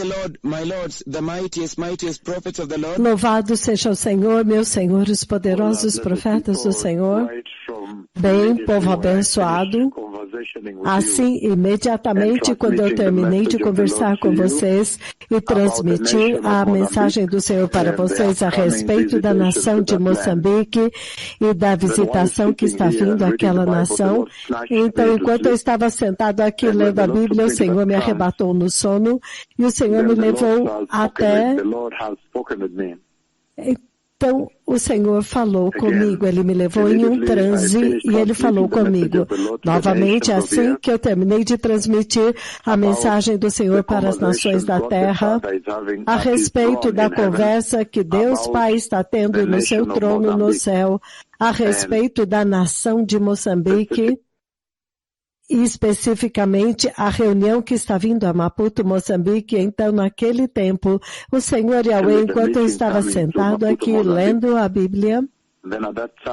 the Lord, my lords, the mightiest prophets of the Lord. Louvado seja o Senhor, meu Senhor, os poderosos profetas do Senhor. Bem, povo abençoado. Assim, imediatamente, quando eu terminei de conversar com vocês e transmitir a mensagem do Senhor para vocês a respeito da nação de Moçambique e da visitação que está vindo àquela nação, então, enquanto eu estava sentado aqui lendo a Bíblia, o Senhor me arrebatou no sono e o Senhor me levou até... Então, o Senhor falou comigo, Ele me levou em um transe e Ele falou comigo. Novamente, assim que eu terminei de transmitir a mensagem do Senhor para as nações da terra, a respeito da conversa que Deus Pai está tendo no seu trono no céu, a respeito da nação de Moçambique, e especificamente a reunião que está vindo a Maputo, Moçambique. Então, naquele tempo, o Senhor Yahweh, enquanto eu estava sentado aqui lendo a Bíblia,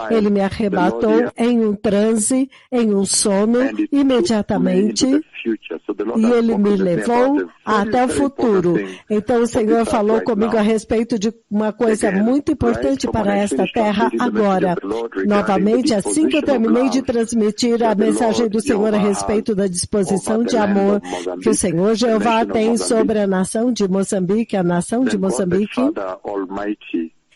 Ele me arrebatou em um transe, em um sono, imediatamente, e Ele me levou até o futuro. Então o Senhor falou comigo a respeito de uma coisa muito importante para esta terra agora. Novamente, assim que eu terminei de transmitir a mensagem do Senhor a respeito da disposição de amor que o Senhor Jeová tem sobre a nação de Moçambique, a nação de Moçambique,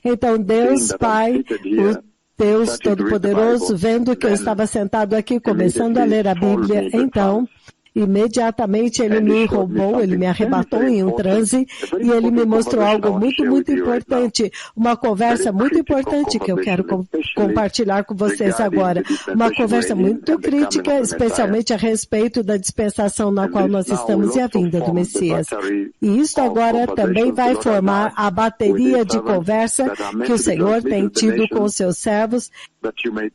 então Deus Pai, o Deus Todo-Poderoso, vendo que eu estava sentado aqui começando a ler a Bíblia, então, imediatamente Ele me roubou, Ele me arrebatou em um transe e Ele me mostrou algo muito, muito importante, uma conversa muito importante que eu quero compartilhar com vocês agora. Uma conversa muito crítica, especialmente a respeito da dispensação na qual nós estamos e a vinda do Messias. E isso agora também vai formar a bateria de conversa que o Senhor tem tido com os seus servos,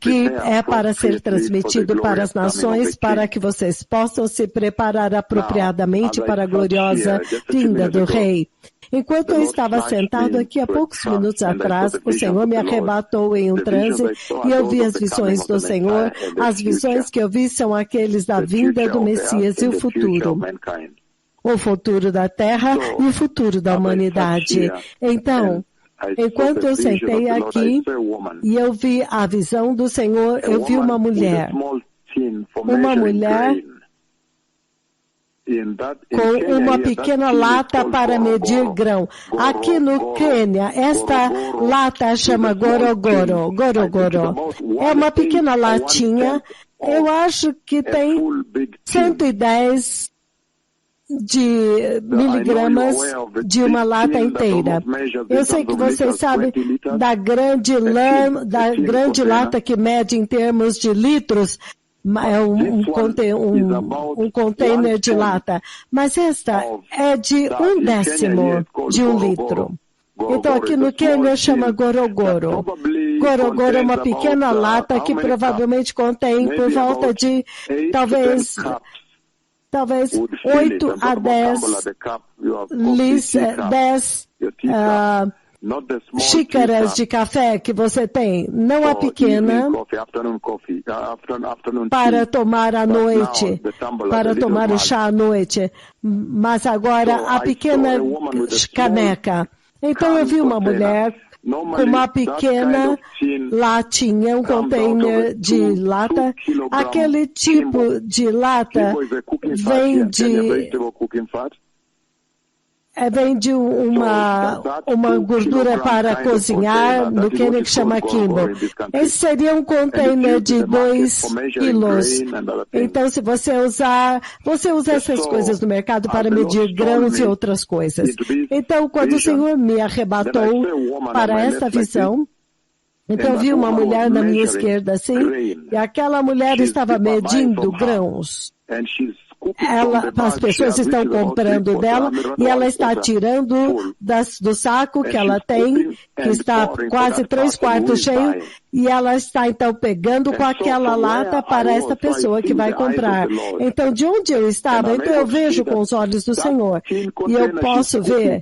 que é para ser transmitido para as nações, para que vocês possam se preparar apropriadamente para a gloriosa vinda do Rei. Enquanto eu estava sentado aqui há poucos minutos atrás, o Senhor me arrebatou em um transe e eu vi as visões do Senhor. As visões que eu vi são aqueles da vinda do Messias e o futuro. O futuro da terra e o futuro da humanidade. Então, enquanto eu sentei aqui e eu vi a visão do Senhor, eu vi uma mulher com uma pequena lata para medir grão. Aqui no Quênia, esta lata chama gorogoro. É uma pequena latinha, eu acho que tem 110 de miligramas de uma lata inteira. Eu sei que vocês sabem da grande lata que mede em termos de litros, é um container de lata, mas esta é de 1/10 de 1 litro. Então aqui no Quênia chama gorogoro. Gorogoro é uma pequena lata que provavelmente contém por volta de talvez 8 a 10 xícaras de café que você tem, não a pequena, para tomar à noite, para tomar o chá à noite, mas agora a pequena caneca. Então eu vi uma mulher com uma pequena latinha, um container de lata. Aquele tipo de lata vem de uma gordura para cozinhar, no Quênia que chama kimbo. Esse seria um container de 2 quilos. Então, se você usa essas coisas no mercado para medir grãos e outras coisas. Então, quando o Senhor me arrebatou para essa visão, então eu vi uma mulher na minha esquerda assim, e aquela mulher estava medindo grãos. As pessoas estão comprando dela e ela está tirando do saco que ela tem, que está quase 3/4 cheio, E ela está, então, pegando com aquela lata para esta pessoa que vai comprar. Então, de onde eu estava, então eu vejo com os olhos do Senhor. E eu posso ver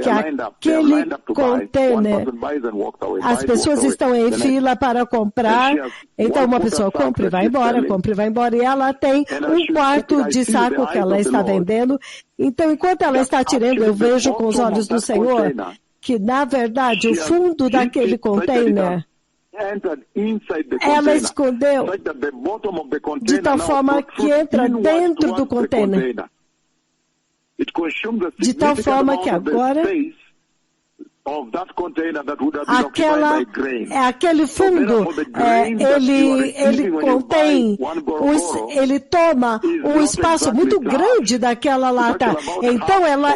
que aquele container, as pessoas estão em fila para comprar. Então, uma pessoa compra e vai embora, compra e vai embora. E ela tem um quarto de saco que ela está vendendo. Então, enquanto ela está tirando, eu vejo com os olhos do Senhor que, na verdade, o fundo daquele container, ela escondeu de tal forma que entra dentro do container. De tal forma que agora aquele fundo, ele contém, ele toma um espaço muito grande daquela lata. Então ela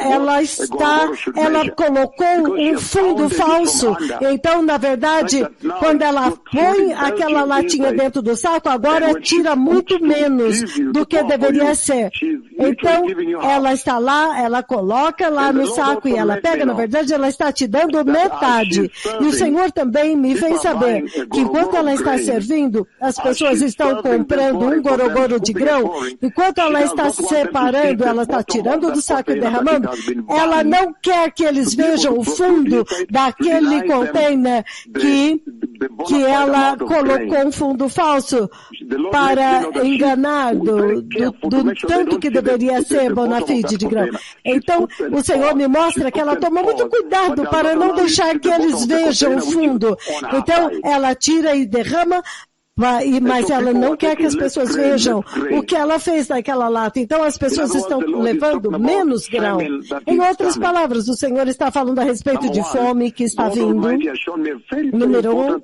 colocou um fundo falso. Então, na verdade, quando ela põe aquela latinha dentro do saco, agora tira muito menos do que deveria ser. Então, ela está lá, ela coloca lá no saco e ela pega, na verdade, ela está te dando metade. E o Senhor também me fez saber que enquanto ela está servindo, as pessoas estão comprando um gorogoro de grão, enquanto ela está separando, ela está tirando do saco e derramando, ela não quer que eles vejam o fundo daquele container que ela colocou um fundo falso para enganar do tanto que deveria ser bona fide de grão. Então, o Senhor me mostra que ela toma muito cuidado para não deixar que eles vejam o fundo. Então, ela tira e derrama, mas ela não quer que as pessoas vejam o que ela fez naquela lata. Então, as pessoas estão levando menos grão. Em outras palavras, o Senhor está falando a respeito de fome que está vindo. Número 1,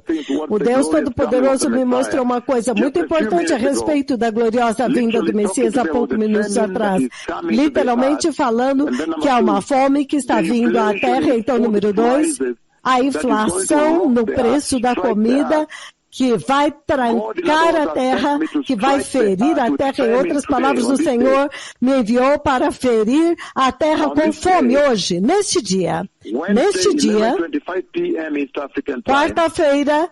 o Deus Todo-Poderoso me mostrou uma coisa muito importante a respeito da gloriosa vinda do Messias há poucos minutos atrás. Literalmente falando que há uma fome que está vindo à terra. Então, número 2, a inflação no preço da comida que vai trancar a terra, que vai ferir a terra. Em outras palavras, o Senhor me enviou para ferir a terra com fome hoje, neste dia. Neste dia, quarta-feira,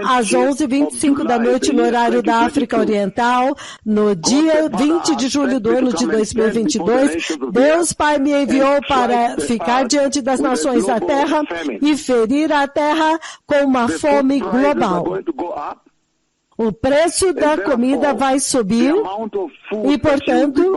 às 11h25 da noite, no horário da África Oriental, no dia 20 de julho do ano de 2022, Deus Pai me enviou para ficar diante das nações da terra e ferir a terra com uma fome global. O preço da comida vai subir e, portanto,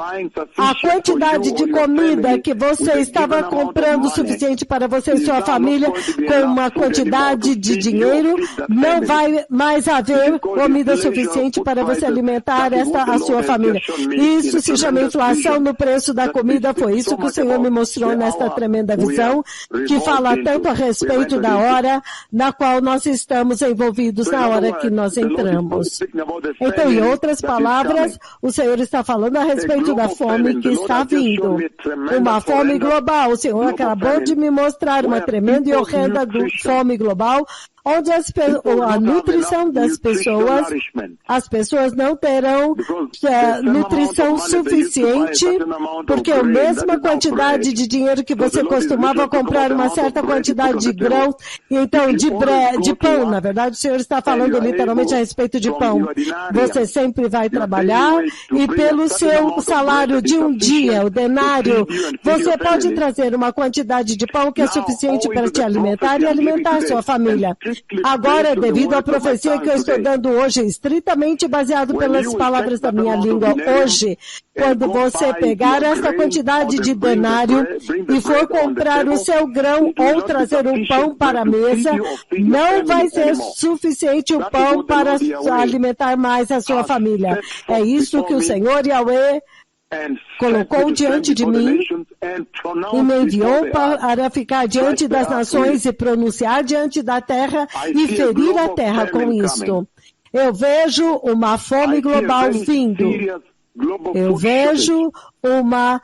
a quantidade de comida que você estava comprando suficiente para você e sua família com uma quantidade de dinheiro, não vai mais haver comida suficiente para você alimentar a sua família. Isso se chama inflação no preço da comida. Foi isso que o Senhor me mostrou nesta tremenda visão, que fala tanto a respeito da hora na qual nós estamos envolvidos, na hora que nós entramos. Então, em outras palavras, o Senhor está falando a respeito da fome que está vindo. Uma fome global. O Senhor acabou de me mostrar uma tremenda e horrenda fome global, onde a nutrição das pessoas, as pessoas não terão nutrição suficiente, porque a mesma quantidade de dinheiro que você costumava comprar uma certa quantidade de grão, então de pão, na verdade o Senhor está falando literalmente a respeito de pão. Você sempre vai trabalhar e pelo seu salário de um dia, o denário, você pode trazer uma quantidade de pão que é suficiente para te alimentar e alimentar sua família. Agora, devido à profecia que eu estou dando hoje, estritamente baseado pelas palavras da minha língua hoje, quando você pegar essa quantidade de denário e for comprar o seu grão ou trazer um pão para a mesa, não vai ser suficiente o pão para alimentar mais a sua família. É isso que o Senhor Yahweh colocou diante de mim e me enviou para ficar diante das nações e pronunciar diante da terra e ferir a terra com isto. Eu vejo uma fome global vindo. Eu vejo uma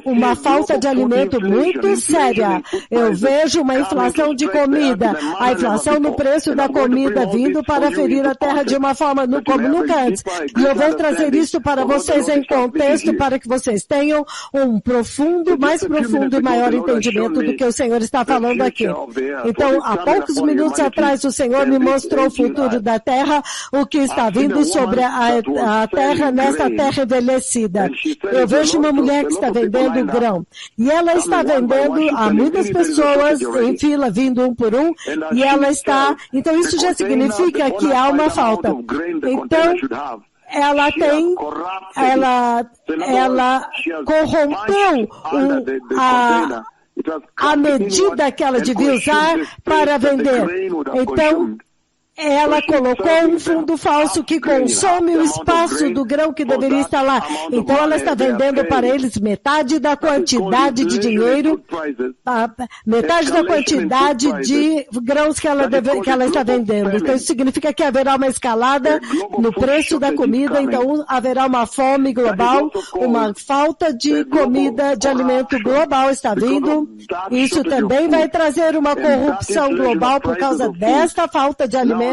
uma falta de alimento muito séria. Eu vejo uma inflação de comida, a inflação no preço da comida vindo para ferir a terra de uma forma como nunca antes. E eu vou trazer isso para vocês em contexto, para que vocês tenham um mais profundo e maior entendimento do que o Senhor está falando aqui. Então, há poucos minutos atrás, o Senhor me mostrou o futuro da terra, o que está vindo sobre a terra, nesta terra envelhecida. Eu vejo uma mulher que está vendendo grão. E ela está vendendo a muitas pessoas em fila, vindo um por um, e ela está... Então, isso já significa que há uma falta. Então, ela corrompeu a medida que ela devia usar para vender. Então, ela colocou um fundo falso que consome o espaço do grão que deveria estar lá. Então, ela está vendendo para eles metade da quantidade de dinheiro, metade da quantidade de grãos que ela está vendendo. Então, isso significa que haverá uma escalada no preço da comida, então haverá uma fome global, uma falta de comida, de alimento global está vindo. Isso também vai trazer uma corrupção global por causa desta falta de alimento.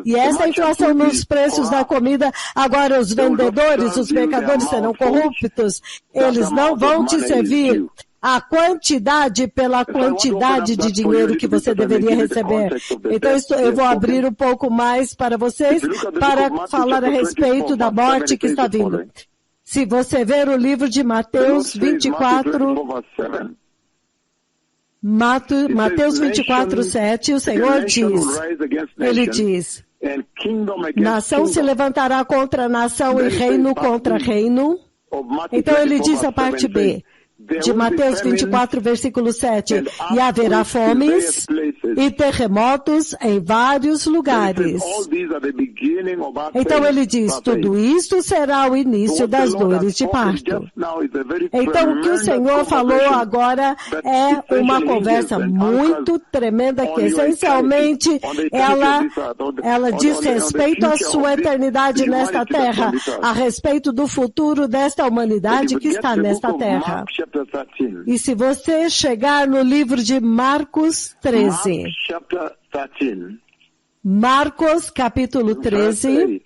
E essa inflação nos preços da comida, agora os vendedores, os mercadores serão corruptos, eles não vão te servir a quantidade pela quantidade de dinheiro que você deveria receber. Então, eu vou abrir um pouco mais para vocês, para falar a respeito da morte que está vindo. Se você ver o livro de Mateus 24... Mateus 24, 7, o Senhor diz, ele diz, nação se levantará contra nação e reino contra reino. Então ele diz a parte B de Mateus 24, versículo 7, e haverá fomes e terremotos em vários lugares. Então ele diz, tudo isto será o início das dores de parto. Então o que o Senhor falou agora é uma conversa muito tremenda que essencialmente ela diz respeito à sua eternidade nesta terra, a respeito do futuro desta humanidade que está nesta terra. E se você chegar no livro de Marcos 13, Marcos capítulo 13,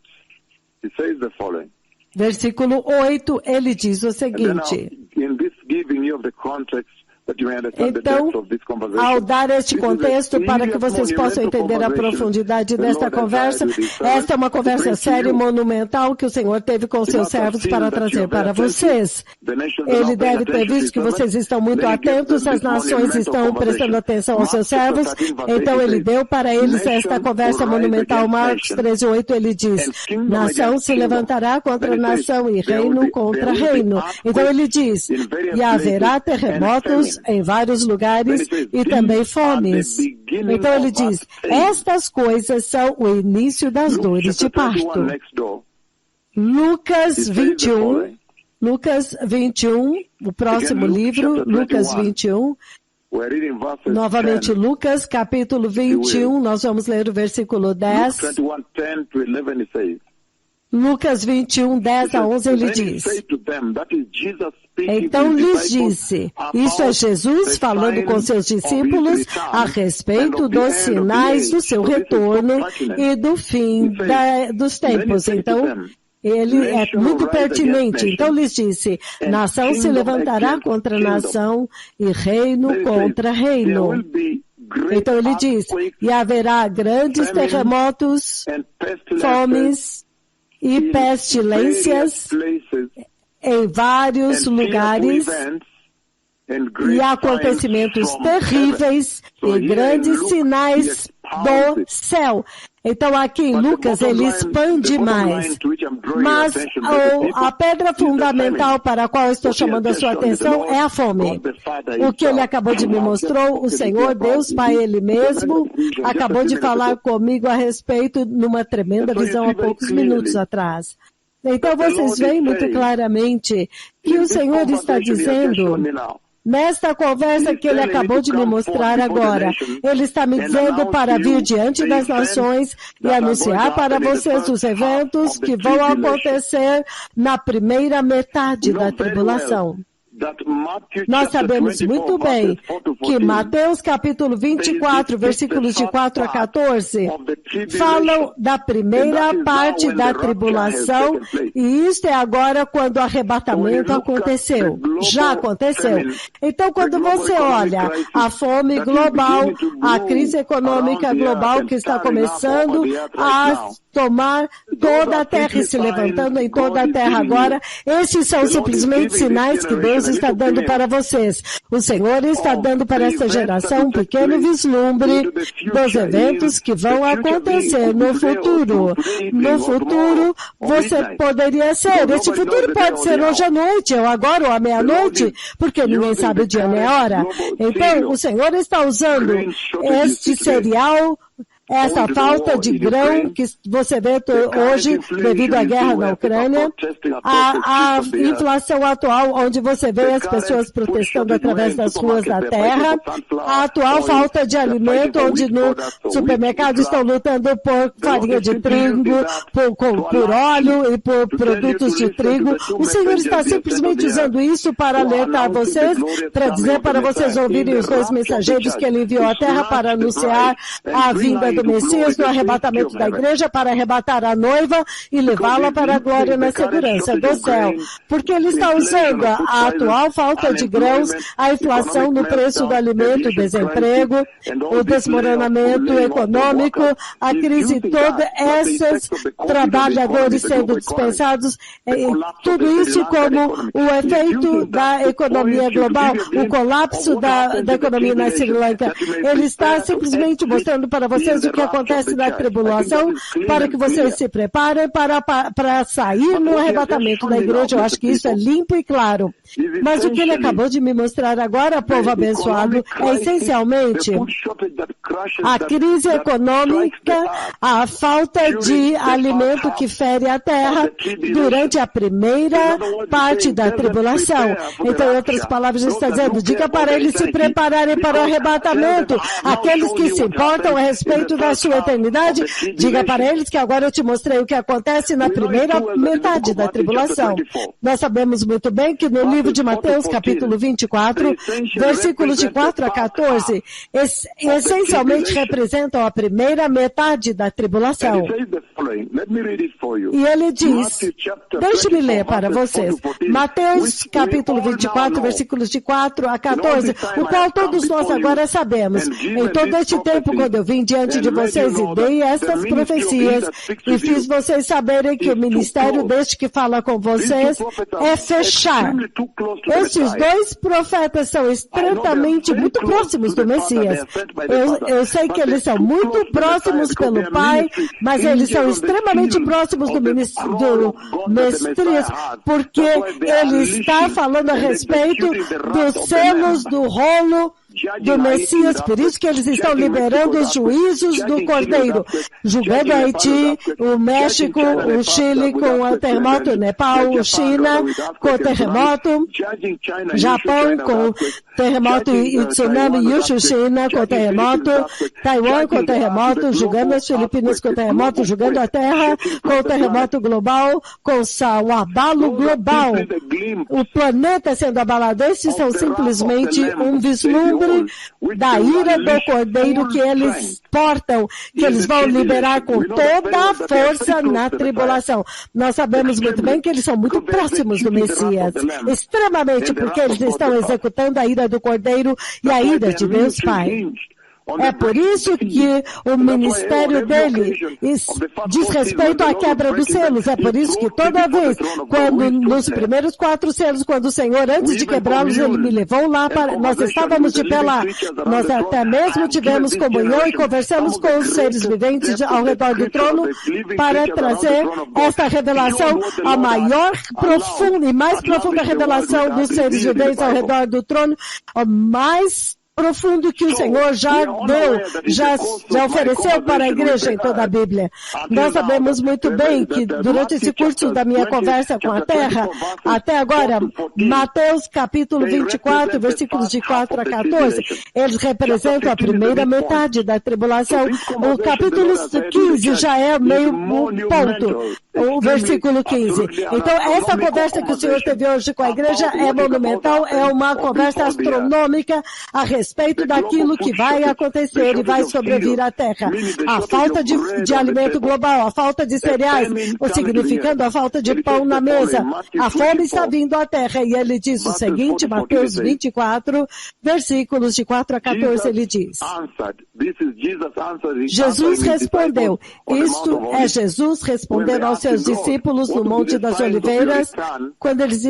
versículo 8, ele diz o seguinte. Então, ao dar este contexto para que vocês possam entender a profundidade desta conversa, esta é uma conversa séria e monumental que o Senhor teve com seus servos para trazer para vocês. Ele deve ter visto que vocês estão muito atentos, as nações estão prestando atenção aos seus servos, então ele deu para eles esta conversa monumental. Marcos 13:8, ele diz, nação se levantará contra nação e reino contra reino. Então ele diz, e haverá terremotos em vários lugares e também fomes. Então ele diz, estas coisas são o início das dores de parto. Lucas 21, o próximo livro, Lucas 21, novamente Lucas capítulo 21, nós vamos ler o versículo 10. Lucas 21, 10 a 11, ele diz, então lhes disse, isso é Jesus falando com seus discípulos a respeito dos sinais do seu retorno e do fim dos tempos. Então, ele é muito pertinente. Então lhes disse, nação se levantará contra nação e reino contra reino. Então ele diz, e haverá grandes terremotos, fomes e pestilências em vários lugares e acontecimentos terríveis e grandes sinais do céu. Então aqui em Lucas ele expande mais, mas a pedra fundamental para a qual eu estou chamando a sua atenção é a fome. O que ele acabou de me mostrar, o Senhor Deus Pai, Ele mesmo, acabou de falar comigo a respeito numa tremenda visão há poucos minutos atrás. Então vocês veem muito claramente que o Senhor está dizendo, nesta conversa que ele acabou de me mostrar agora, ele está me dizendo para vir diante das nações e anunciar para vocês os eventos que vão acontecer na primeira metade da tribulação. Nós sabemos muito bem que Mateus capítulo 24, versículos de 4 a 14, falam da primeira parte da tribulação, e isto é agora quando o arrebatamento aconteceu. Já aconteceu. Então, quando você olha a fome global, a crise econômica global que está começando a tomar toda a terra e se levantando em toda a terra agora, esses são simplesmente sinais que Deus está dando para vocês. O Senhor está dando para esta geração um pequeno vislumbre dos eventos que vão acontecer no futuro. No futuro, você poderia ser. Esse futuro pode ser hoje à noite, ou agora, ou à meia-noite, porque ninguém sabe o dia nem a hora. Então, o Senhor está usando este cereal, essa falta de grão que você vê hoje devido à guerra na Ucrânia, a inflação atual, onde você vê as pessoas protestando através das ruas da terra, a atual falta de alimento, onde no supermercado estão lutando por farinha de trigo, por óleo e por produtos de trigo. O Senhor está simplesmente usando isso para alertar vocês, para dizer para vocês ouvirem os dois mensageiros que Ele enviou à terra para anunciar a vinda do Messias no arrebatamento da igreja, para arrebatar a noiva e levá-la para a glória na segurança do céu. Porque Ele está usando a atual falta de grãos, a inflação no preço do alimento, o desemprego, o desmoronamento econômico, a crise toda, esses trabalhadores sendo dispensados, tudo isso como o efeito da economia global, o colapso da economia na Sri Lanka. Ele está simplesmente mostrando para vocês o que acontece na tribulação, para que vocês se preparem para sair no arrebatamento da igreja. Eu acho que isso é limpo e claro. Mas o que ele acabou de me mostrar agora, povo abençoado, é essencialmente a crise econômica, a falta de alimento que fere a terra durante a primeira parte da tribulação. Então, em outras palavras, ele está dizendo, diga para eles se prepararem para o arrebatamento. Aqueles que se importam a respeito da sua eternidade, diga para eles que agora eu te mostrei o que acontece na primeira metade da tribulação. Nós sabemos muito bem que no livro de Mateus, capítulo 24, versículos de 4 a 14, essencialmente representam a primeira metade da tribulação. E ele diz, deixe-me ler para vocês, Mateus, capítulo 24, versículos de 4 a 14, o qual todos nós agora sabemos. Em todo este tempo, quando eu vim diante de vocês e dei estas profecias, e fiz vocês saberem que o ministério deste que fala com vocês é fechar. Estes dois profetas são estreitamente muito próximos do Messias. Eu sei que eles são muito próximos pelo Pai, mas eles são extremamente próximos do Messias, porque ele está falando a respeito dos selos do rolo do Messias, por isso que eles estão liberando os juízos do Cordeiro, julgando Haiti, o México, o Chile com o terremoto, o Nepal, o China com o terremoto, Japão com o terremoto e tsunami, Yushu, China com o terremoto, Taiwan com o terremoto, julgando as Filipinas com o terremoto, julgando a Terra com o terremoto global, com o abalo global. O planeta sendo abalado, esses são simplesmente um vislumbre da ira do Cordeiro que eles portam, que eles vão liberar com toda a força na tribulação. Nós sabemos muito bem que eles são muito próximos do Messias, extremamente, porque eles estão executando a ira do Cordeiro e a ira de Deus Pai. É por isso que o ministério dele diz respeito à quebra dos selos. É por isso que toda vez, quando nos primeiros 4 selos, quando o Senhor, antes de quebrá-los, ele me levou lá para... Nós estávamos de pé lá. Nós até mesmo tivemos comunhão e conversamos com os seres viventes ao redor do trono para trazer esta revelação, a maior, profunda e mais profunda revelação dos seres viventes ao redor do trono, a mais profundo que o Senhor já deu, já ofereceu para a igreja em toda a Bíblia. Nós sabemos muito bem que durante esse curso da minha conversa com a terra, até agora, Mateus capítulo 24, versículos de 4 a 14, eles representam a primeira metade da tribulação. O capítulo 15 já é meio ponto, o versículo 15. Então, essa conversa que o Senhor teve hoje com a igreja é monumental, é uma conversa astronômica a respeito daquilo que vai acontecer e vai sobrevir à terra. A falta de alimento global, a falta de cereais, significando a falta de pão na mesa. A fome está vindo à terra. E ele diz o seguinte, Mateus 24, versículos de 4 a 14, ele diz: Jesus respondeu. Isto é Jesus respondendo aos seus discípulos no Monte das Oliveiras, quando eles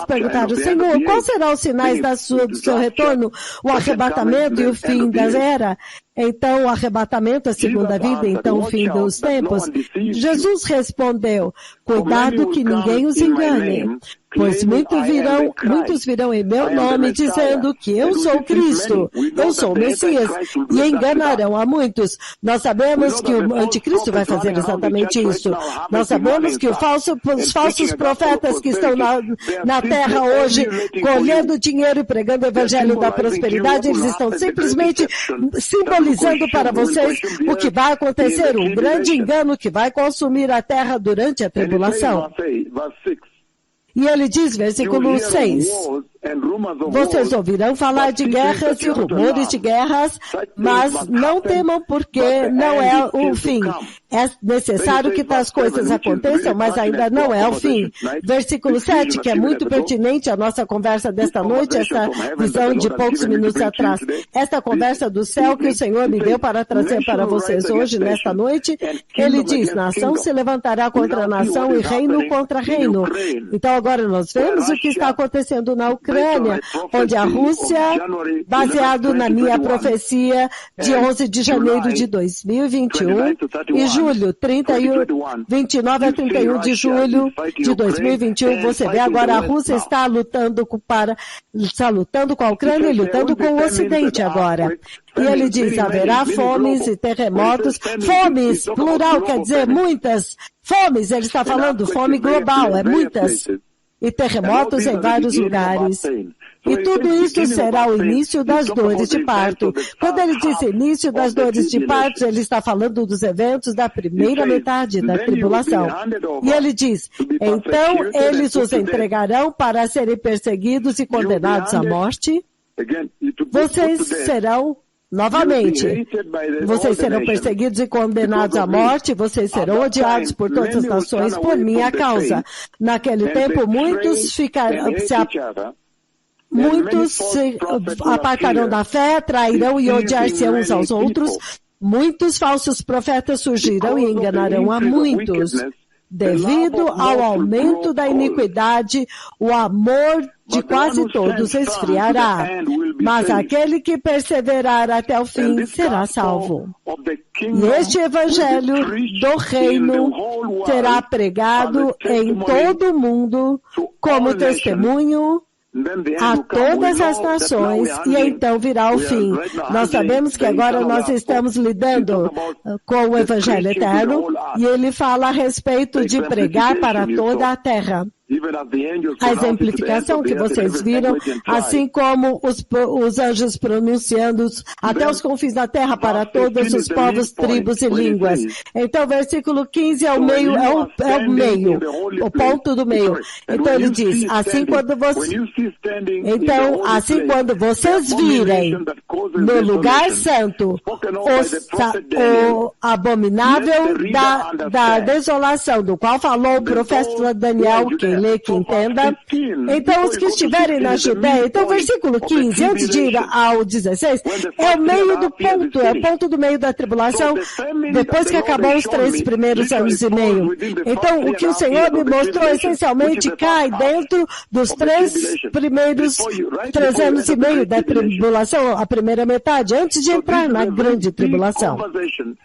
perguntaram, Senhor, quais serão os sinais do seu retorno, o arrebatamento e o fim da era? Então, o arrebatamento, a segunda vida, então o fim dos tempos. Jesus respondeu, cuidado que ninguém os engane, pois muitos virão em meu nome dizendo que eu sou Cristo, eu sou o Messias, e enganarão a muitos. Nós sabemos que o anticristo vai fazer exatamente isso. Nós sabemos que os falsos profetas que estão na terra hoje, colhendo dinheiro e pregando o evangelho da prosperidade, eles estão simplesmente simbolizando para vocês o que vai acontecer, um grande engano que vai consumir a terra durante a tribulação. E ele diz, versículo 6, vocês ouvirão falar de guerras e rumores de guerras, mas não temam porque não é o fim. É necessário que tais coisas aconteçam, mas ainda não é o fim. Versículo 7, que é muito pertinente à nossa conversa desta noite, essa visão de poucos minutos atrás. Esta conversa do céu que o Senhor me deu para trazer para vocês hoje, nesta noite, ele diz, nação se levantará contra nação e reino contra reino. Então agora nós vemos o que está acontecendo na Ucrânia, onde a Rússia, baseado na minha profecia de 11 de janeiro de 2021, e julho, 29 a 31 de julho de 2021, você vê agora a Rússia está lutando com a Ucrânia e lutando com o Ocidente agora. E ele diz, haverá fomes e terremotos, fomes, plural, quer dizer muitas, fomes, ele está falando fome global, é muitas. E terremotos em vários lugares. E tudo isso será o início das dores de parto. Quando ele diz início das dores de parto, ele está falando dos eventos da primeira metade da tribulação. E ele diz, então eles os entregarão para serem perseguidos e condenados à morte. Vocês serão novamente, vocês serão perseguidos e condenados à morte, vocês serão odiados por todas as nações por minha causa. Naquele tempo, muitos se apartarão da fé, trairão e odiar-se uns aos outros. Muitos falsos profetas surgirão e enganarão a muitos. Devido ao aumento da iniquidade, o amor de quase todos esfriará, mas aquele que perseverar até o fim será salvo. E este evangelho do reino será pregado em todo o mundo como testemunho a todas as nações, e então virá o fim. Nós sabemos que agora nós estamos lidando com o Evangelho Eterno, e ele fala a respeito de pregar para toda a terra. A exemplificação que vocês viram, assim como os anjos pronunciando até os confins da terra para todos os povos, tribos e línguas. Então, versículo 15 é o meio, o ponto do meio. Então ele diz, assim quando vocês virem no lugar santo o abominável da desolação, do qual falou o profeta Daniel, que entenda. Então, os que estiverem na Judéia, então, versículo 15, antes de ir ao 16, é o meio do ponto, é o ponto do meio da tribulação, depois que acabou os 3 primeiros anos e meio. Então, o que o Senhor me mostrou, essencialmente, cai dentro dos 3 primeiros 3 anos e meio da tribulação, a primeira metade, antes de entrar na grande tribulação.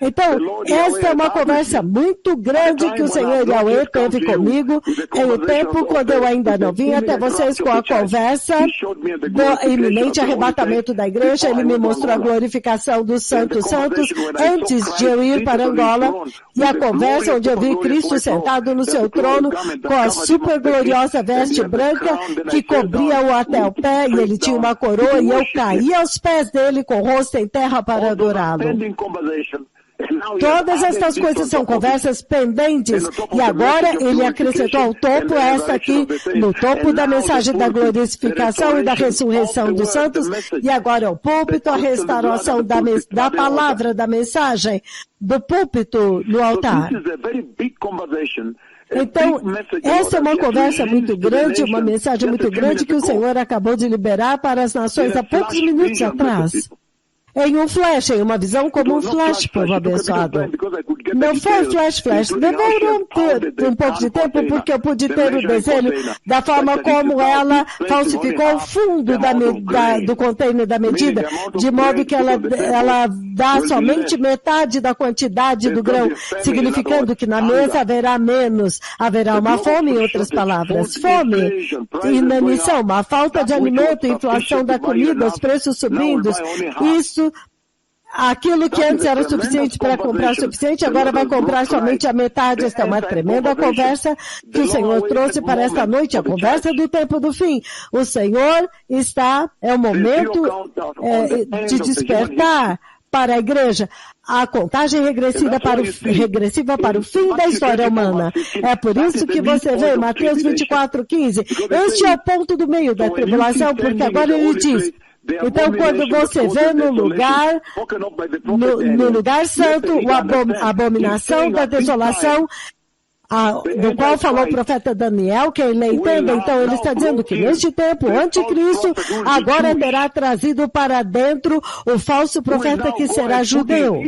Então, esta é uma conversa muito grande que o Senhor Yahweh teve comigo em um tempo tempo, quando eu ainda não vim até vocês com a conversa do iminente arrebatamento da igreja, ele me mostrou a glorificação dos santos antes de eu ir para Angola, e a conversa onde eu vi Cristo sentado no seu trono com a super gloriosa veste branca que cobria-o até o pé, e ele tinha uma coroa, e eu caí aos pés dele com o rosto em terra para adorá-lo. Todas estas coisas são conversas pendentes, e agora ele acrescentou ao topo esta aqui, no topo da mensagem da glorificação e da ressurreição dos santos, e agora é o púlpito, a restauração da palavra, da mensagem, do púlpito no altar. Então, essa é uma conversa muito grande, uma mensagem muito grande que o Senhor acabou de liberar para as nações há poucos minutos atrás. Em um flash, em uma visão como um flash, povo abençoado. Não foi flash. Demorou um pouco de tempo porque eu pude ter o desenho da forma como ela falsificou o fundo do container da medida, de modo que ela dá somente metade da quantidade do grão, significando que na mesa haverá menos, haverá uma fome, em outras palavras. Fome, inanição, uma falta de alimento, inflação da comida, os preços subindo, isso. Aquilo que antes era suficiente para comprar suficiente, agora vai comprar somente a metade. Esta é uma tremenda conversa que o Senhor trouxe para esta noite, a conversa do tempo do fim. O Senhor é o momento de despertar para a igreja. A contagem regressiva para o fim da história humana. É por isso que você vê Mateus 24:15. Este é o ponto do meio da tribulação, porque agora ele diz... Então, quando você vê no lugar santo, a abominação da desolação, do qual falou o profeta Daniel, que ele entenda, então ele está dizendo que neste tempo, o anticristo agora terá trazido para dentro o falso profeta que será judeu.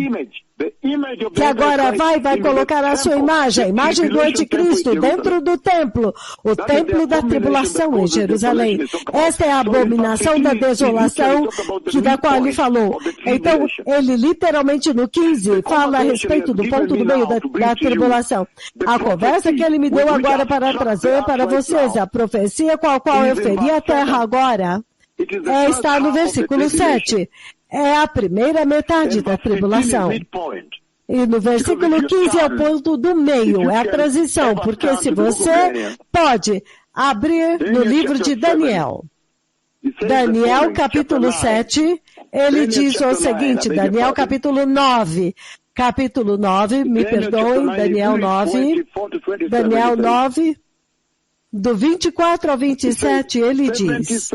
Que agora vai colocar a sua imagem, a imagem do anticristo dentro do templo, o templo da tribulação em Jerusalém. Esta é a abominação da desolação da qual ele falou. Então, ele literalmente no 15 fala a respeito do ponto do meio da tribulação. A conversa que ele me deu agora para trazer para vocês, a profecia com a qual eu feri a terra agora, está no versículo 7. É a primeira metade da tribulação. E no versículo 15 é o ponto do meio, é a transição, porque se você pode abrir no livro de Daniel, capítulo 7, ele diz o seguinte, Daniel capítulo 9, me perdoem, Daniel 9, do 24 ao 27, ele diz,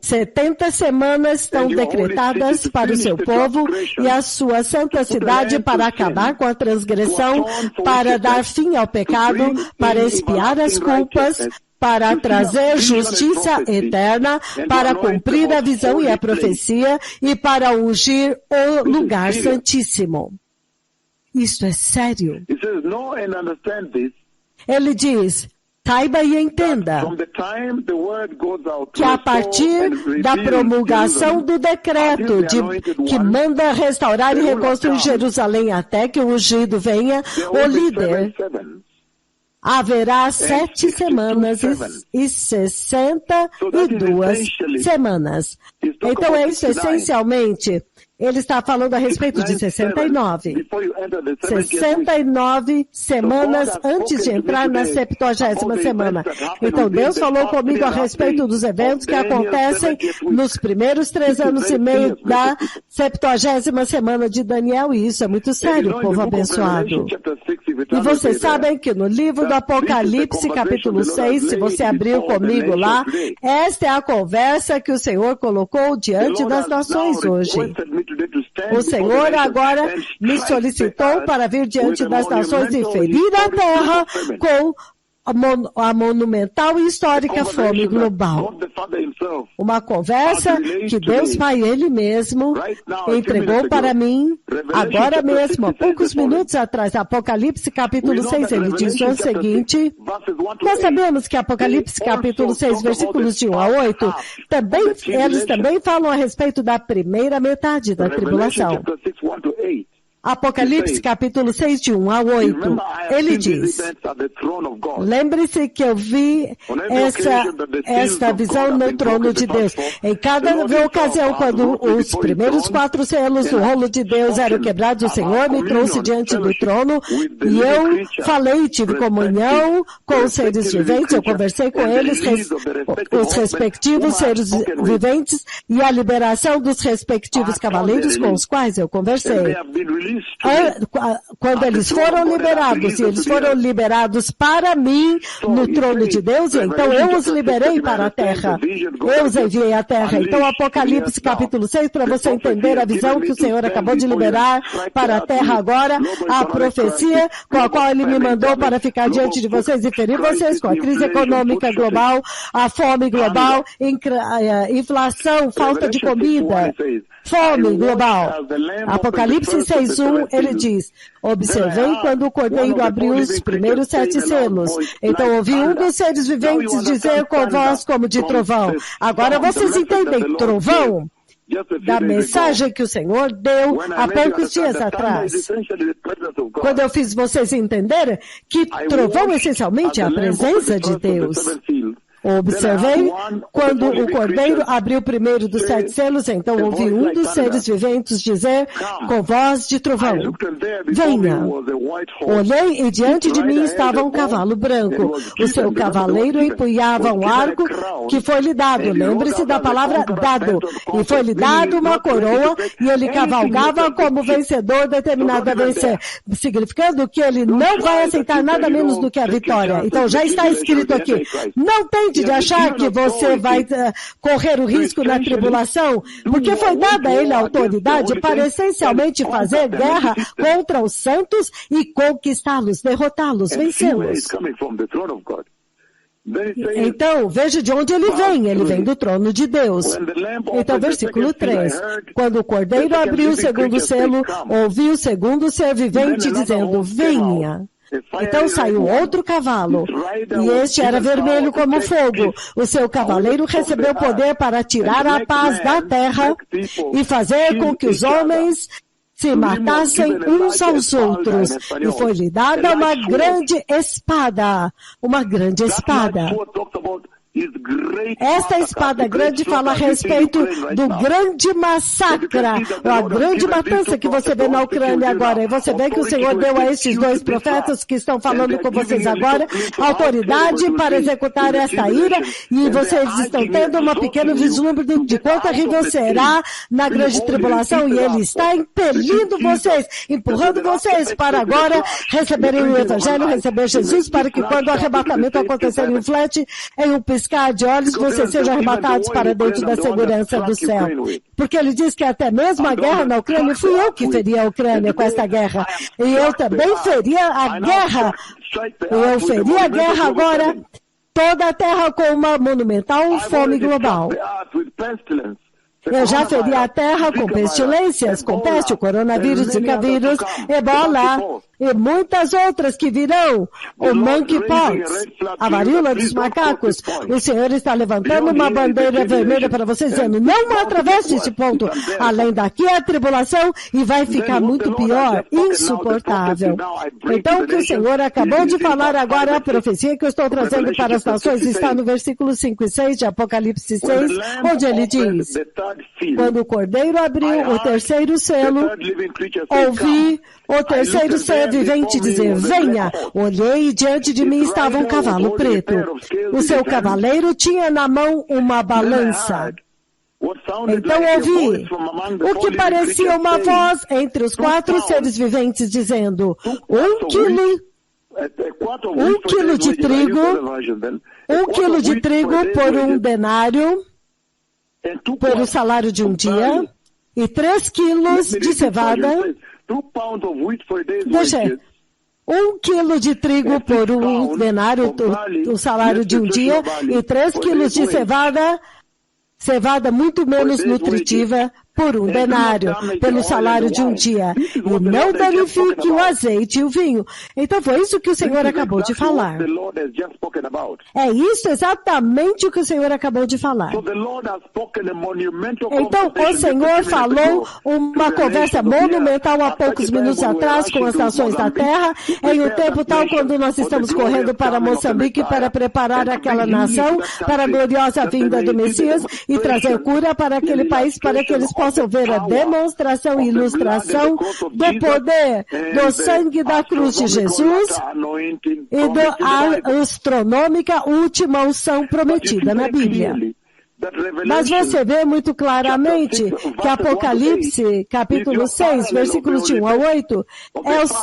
70 semanas estão decretadas para o seu povo e a sua santa cidade para acabar com a transgressão, para dar fim ao pecado, para expiar as culpas, para trazer justiça eterna, para cumprir a visão e a profecia e para ungir o lugar santíssimo. Isso é sério. Ele diz, saiba e entenda que a partir da promulgação do decreto que manda restaurar e reconstruir Jerusalém até que o ungido venha, o líder, haverá 7 semanas e 62 semanas. Então é isso essencialmente. Ele está falando a respeito de 69. 69 semanas antes de entrar na 70ª semana. Então Deus falou comigo a respeito dos eventos que acontecem nos primeiros 3 anos e meio da 70ª semana de Daniel, e isso é muito sério, povo abençoado. E vocês sabem que no livro do Apocalipse, capítulo 6, se você abriu comigo lá, esta é a conversa que o Senhor colocou diante das nações hoje. O Senhor agora me solicitou para vir diante das nações e ferir a terra com a monumental e histórica fome global. Uma conversa que Deus Pai, Ele mesmo, entregou para mim, agora mesmo, há poucos minutos atrás, Apocalipse capítulo 6, ele diz o seguinte, nós sabemos que Apocalipse capítulo 6, versículos de 1 a 8, eles também falam a respeito da primeira metade da tribulação. Apocalipse capítulo 6, de 1 a 8. Ele diz, lembre-se que eu vi esta visão no trono de Deus. Em cada ocasião, quando os primeiros 4 selos do rolo de Deus eram quebrados, o Senhor me trouxe diante do trono e eu falei, tive comunhão com os seres viventes, eu conversei com eles, os respectivos seres viventes e a liberação dos respectivos cavaleiros com os quais eu conversei. Quando eles foram liberados, e eles foram liberados para mim no trono de Deus, então eu os liberei para a terra. Eu os enviei à terra. Então, Apocalipse capítulo 6, para você entender a visão que o Senhor acabou de liberar para a terra agora, a profecia com a qual Ele me mandou para ficar diante de vocês e ferir vocês com a crise econômica global, a fome global, inflação, falta de comida, fome global. Apocalipse 6:1, ele diz, observei quando o Cordeiro abriu os primeiros 7 selos. Então ouvi um dos seres viventes dizer com voz como de trovão. Agora vocês entendem trovão? Da mensagem que o Senhor deu há poucos dias atrás. Quando eu fiz vocês entenderem que trovão essencialmente é a presença de Deus. Observei quando o Cordeiro abriu o primeiro dos 7 selos, então ouvi um dos seres viventes dizer com voz de trovão, venha. Olhei e diante de mim estava um cavalo branco. O seu cavaleiro empunhava um arco que foi-lhe dado. Lembre-se da palavra dado. E foi-lhe dado uma coroa e ele cavalgava como vencedor determinado a vencer, significando que ele não vai aceitar nada menos do que a vitória. Então já está escrito aqui, não tem de achar que você vai correr o risco na tribulação, porque foi dada a ele a autoridade para essencialmente fazer guerra contra os santos e conquistá-los, derrotá-los, vencê-los. Então, veja de onde ele vem do trono de Deus. Então, versículo 3, quando o Cordeiro abriu o segundo selo, ouvi o segundo ser vivente dizendo, venha. Então saiu outro cavalo, e este era vermelho como fogo. O seu cavaleiro recebeu poder para tirar a paz da terra e fazer com que os homens se matassem uns aos outros. E foi-lhe dada uma grande espada. Uma grande espada. Esta espada grande fala a respeito do grande massacre, a grande matança que você vê na Ucrânia agora. E você vê que o Senhor deu a esses 2 profetas que estão falando com vocês agora autoridade para executar esta ira. E vocês estão tendo uma pequena vislumbre de quão terrível será na grande tribulação. E Ele está impelindo vocês, empurrando vocês para agora receberem o Evangelho, receber Jesus, para que quando o arrebatamento acontecer em um flash, em um piscar de olhos, vocês sejam arrebatados para dentro da segurança do céu. Porque ele diz que até mesmo a guerra na Ucrânia, fui eu que feri a Ucrânia com esta guerra. E eu também feria a guerra. Eu feri a guerra agora, toda a terra com uma monumental fome global. Eu já feri a terra com pestilências, com peste, o coronavírus, Zika vírus, ebola e muitas outras que virão, o monkeypox, a varíola dos macacos. O Senhor está levantando uma bandeira vermelha para vocês, dizendo, não atravesse esse ponto, além daqui a tribulação, e vai ficar muito pior, insuportável. Então, o que o Senhor acabou de falar agora, a profecia que eu estou trazendo para as nações, está no versículo 5 e 6 de Apocalipse 6, onde ele diz, quando o Cordeiro abriu o terceiro selo, ouvi o terceiro ser vivente dizer, venha. Olhei e diante de mim estava um cavalo preto. O seu cavaleiro tinha na mão uma balança. Então ouvi o que parecia uma voz entre os 4 seres viventes dizendo, 1 quilo de trigo, 1 quilo de trigo por 1 denário, por o salário de um dia, e 3 quilos de cevada. Deixa, 1 quilo de trigo por 1 denário, o salário de um dia, e 3 quilos de cevada muito menos nutritiva por um denário, pelo salário de um dia, e não danifique o azeite e o vinho. Então foi isso que o Senhor acabou de falar. É isso exatamente o que o Senhor acabou de falar. Então o Senhor falou uma conversa monumental há poucos minutos atrás com as nações da terra, em um tempo tal quando nós estamos correndo para Moçambique para preparar aquela nação para a gloriosa vinda do Messias e trazer cura para aquele país, para que eles possam ver a demonstração e ilustração do poder do sangue da cruz de Jesus e da astronômica última unção prometida na Bíblia. Mas você vê muito claramente que Apocalipse, capítulo 6, versículos de 1 a 8,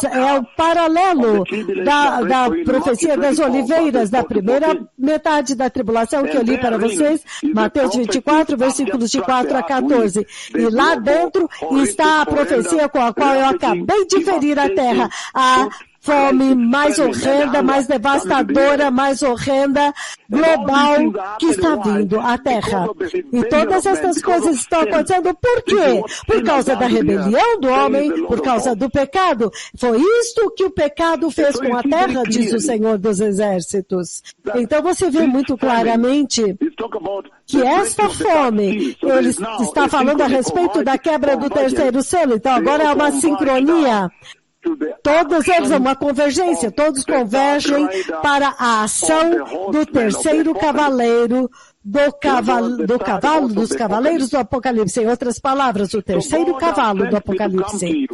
é o paralelo da profecia das oliveiras, da primeira metade da tribulação que eu li para vocês, Mateus 24, versículos de 4 a 14. E lá dentro está a profecia com a qual eu acabei de ferir a terra, a fome mais horrenda, mais devastadora, mais horrenda, global, que está vindo à Terra. E todas essas coisas estão acontecendo por quê? Por causa da rebelião do homem, por causa do pecado. Foi isto que o pecado fez com a Terra, diz o Senhor dos Exércitos. Então você vê muito claramente que esta fome, ele está falando a respeito da quebra do terceiro selo, então agora é uma sincronia. Todos eles, é uma convergência, todos convergem para a ação do terceiro cavaleiro, dos cavaleiros do Apocalipse. Em outras palavras, o terceiro cavalo do Apocalipse.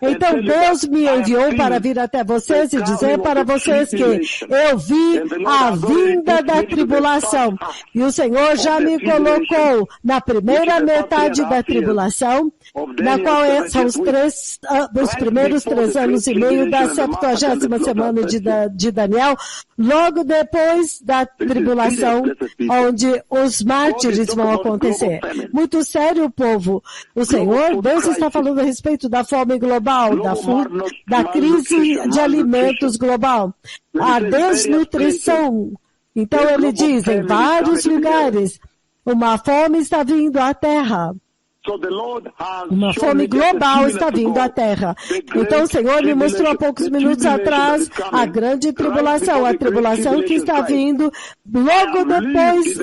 Então Deus me enviou para vir até vocês e dizer para vocês que eu vi a vinda da tribulação. E o Senhor já me colocou na primeira metade da tribulação, na qual são os primeiros 3 anos e meio da 70ª semana de Daniel, logo depois da tribulação, onde os mártires vão acontecer. Muito sério, povo. O Senhor, Deus está falando a respeito da fome global, da crise de alimentos global, a desnutrição. Então ele diz, em vários lugares, uma fome está vindo à terra. Uma fome global está vindo à Terra. Então o Senhor me mostrou há poucos minutos atrás a grande tribulação, a tribulação que está vindo logo depois.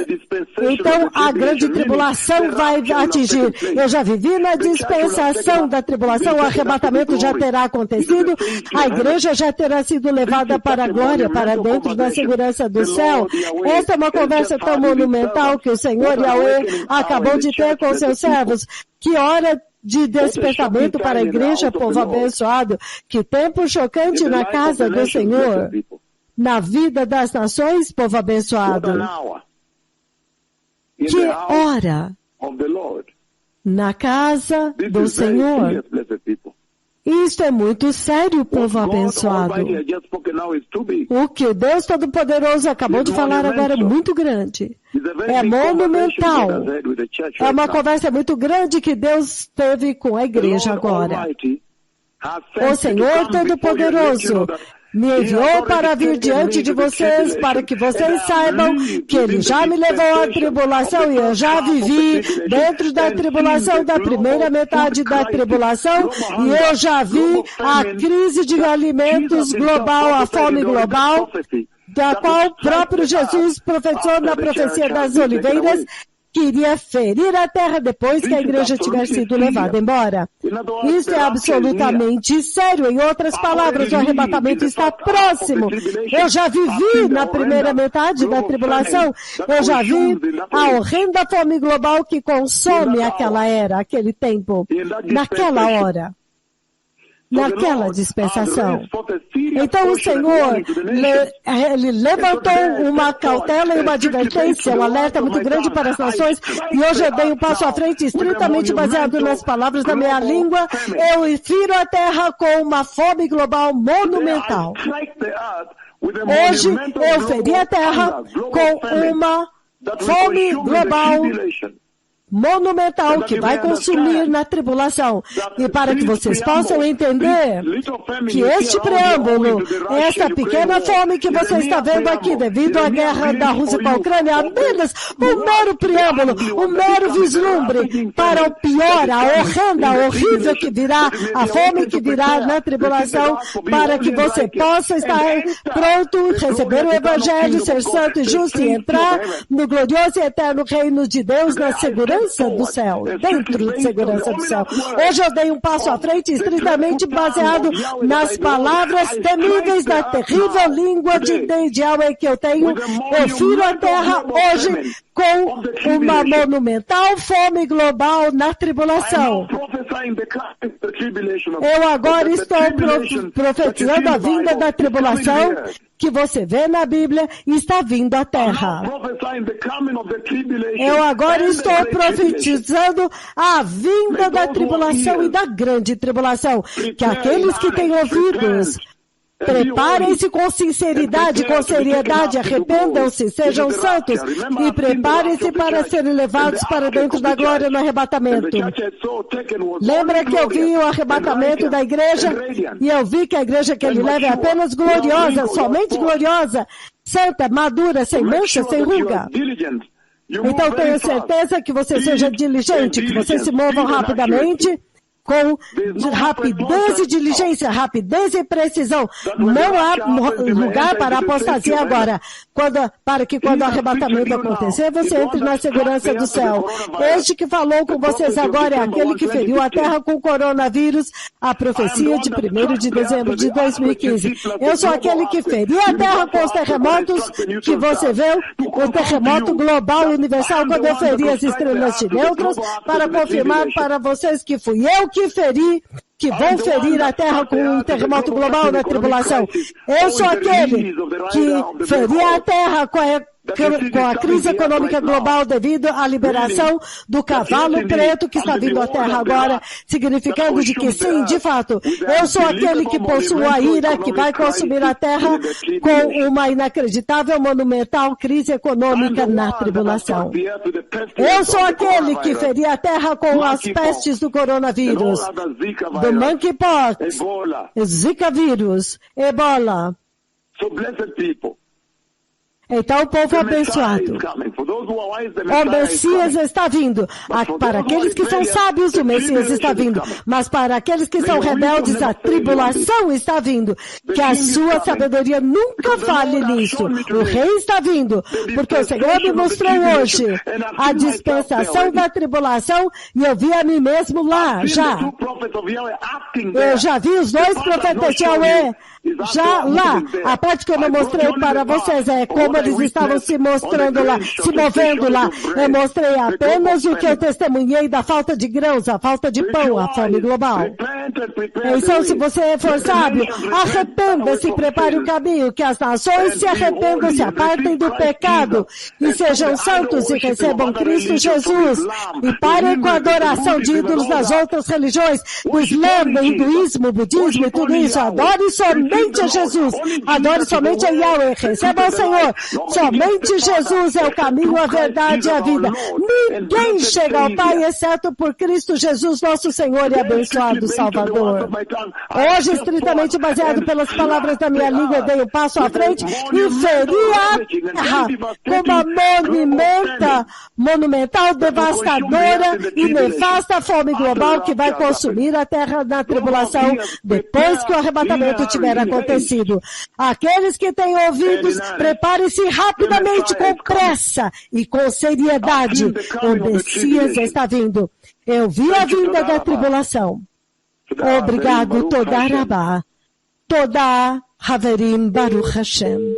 Então a grande tribulação vai atingir. Eu já vivi na dispensação da tribulação, o arrebatamento já terá acontecido, a igreja já terá sido levada para a glória, para dentro da segurança do céu. Essa é uma conversa tão monumental que o Senhor Yahweh acabou de ter com seus servos. Que hora de despertamento para a igreja, povo abençoado. Que tempo chocante na casa do Senhor. Na vida das nações, povo abençoado. Que hora na casa do Senhor. Isto é muito sério, povo abençoado. O que Deus Todo-Poderoso acabou de falar agora é muito grande. É monumental. É uma conversa muito grande que Deus teve com a igreja agora. O Senhor Todo-Poderoso me enviou para vir diante de vocês, para que vocês saibam que Ele já me levou à tribulação e eu já vivi dentro da tribulação, da primeira metade da tribulação, e eu já vi a crise de alimentos global, a fome global, da qual o próprio Jesus profetizou na profecia das oliveiras, que iria ferir a terra depois que a igreja tiver sido levada embora. Isso é absolutamente sério. Em outras palavras, o arrebatamento está próximo. Eu já vivi na primeira metade da tribulação, eu já vi a horrenda fome global que consome aquela era, aquele tempo, naquela hora. Naquela dispensação. Então o Senhor, Ele levantou uma cautela e uma advertência, um alerta muito grande para as nações, e hoje eu dei um passo à frente, estritamente baseado nas palavras da minha língua. Eu firo a terra com uma fome global monumental. Hoje eu feri a terra com uma fome global monumental que vai consumir na tribulação. E para que vocês possam entender que este preâmbulo, esta pequena fome que você está vendo aqui devido à guerra da Rússia com a Ucrânia, é apenas um mero preâmbulo, um mero vislumbre para o pior, a horrenda, a horrível que virá, a fome que virá na tribulação, para que você possa estar pronto, receber o Evangelho, ser santo e justo e entrar no glorioso e eterno reino de Deus na segurança do céu, dentro da segurança do céu. Hoje eu dei um passo à frente estritamente baseado nas palavras temíveis da terrível língua de Yahweh que eu tenho. Eu firo a terra hoje com uma monumental fome global na tribulação. Eu agora estou profetizando a vinda da tribulação que você vê na Bíblia e está vindo à terra. Eu agora estou profetizando a vinda da tribulação e da grande tribulação, que aqueles que têm ouvidos, preparem-se com sinceridade, com seriedade, arrependam-se, sejam santos e preparem-se para serem levados para dentro da glória no arrebatamento. Lembra que eu vi o arrebatamento da igreja e eu vi que a igreja que ele leva é apenas gloriosa, somente gloriosa, santa, madura, sem mancha, sem ruga. Então tenho certeza que você seja diligente, que você se mova rapidamente, com rapidez e diligência, rapidez e precisão. Não há lugar para apostasia agora, para que quando o arrebatamento acontecer, você entre na segurança do céu. Este que falou com vocês agora é aquele que feriu a terra com o coronavírus, a profecia de 1º de dezembro de 2015. Eu sou aquele que feriu a terra com os terremotos que você viu, o terremoto global universal, quando eu feri as estrelas de nêutrons, para confirmar para vocês que fui eu que feri, que vão ferir a terra com um terremoto global na tribulação. Eu sou aquele que feria a terra com a crise econômica global devido à liberação do cavalo preto que está vindo à terra agora, significando de que sim, de fato, eu sou aquele que possui a ira que vai consumir a terra com uma inacreditável, monumental crise econômica na tribulação. Eu sou aquele que feria a terra com as pestes do coronavírus, do monkeypox, Zika vírus, Ebola. Então o povo abençoado. O Messias está vindo. Para aqueles que são sábios, o Messias está vindo. Mas para aqueles que são rebeldes, a tribulação está vindo. Que a sua sabedoria nunca fale nisso. O rei está vindo. Porque o Senhor me mostrou hoje a dispensação da tribulação e eu vi a mim mesmo lá, já. Eu já vi os 2 profetas de Yahweh. Já lá, a parte que eu não mostrei para vocês é como eles estavam se mostrando lá, se movendo lá. Eu mostrei apenas o que eu testemunhei da falta de grãos, a falta de pão, a fome global. Então, se você for sábio, arrependa-se, prepare o caminho, que as nações se arrependam, se apartem do pecado e sejam santos e recebam Cristo Jesus. E parem com a adoração de ídolos das outras religiões, do Islã, do hinduísmo, budismo e tudo isso. Adore somente a Jesus. Adore somente a Yahweh. Receba o Senhor. Somente Jesus é o caminho, a verdade e a vida. Ninguém chega ao Pai exceto por Cristo Jesus, nosso Senhor e abençoado Salvador. Hoje, estritamente baseado pelas palavras da minha língua, eu dei um passo à frente e feri a terra com uma monumental, devastadora e nefasta fome global que vai consumir a terra na tribulação depois que o arrebatamento tiver acontecido. Aqueles que têm ouvidos, preparem-se rapidamente, com pressa e com seriedade. O Messias está vindo. Eu vi a vinda da tribulação. Obrigado, Toda Rabá. Toda Haverim Baruch Hashem.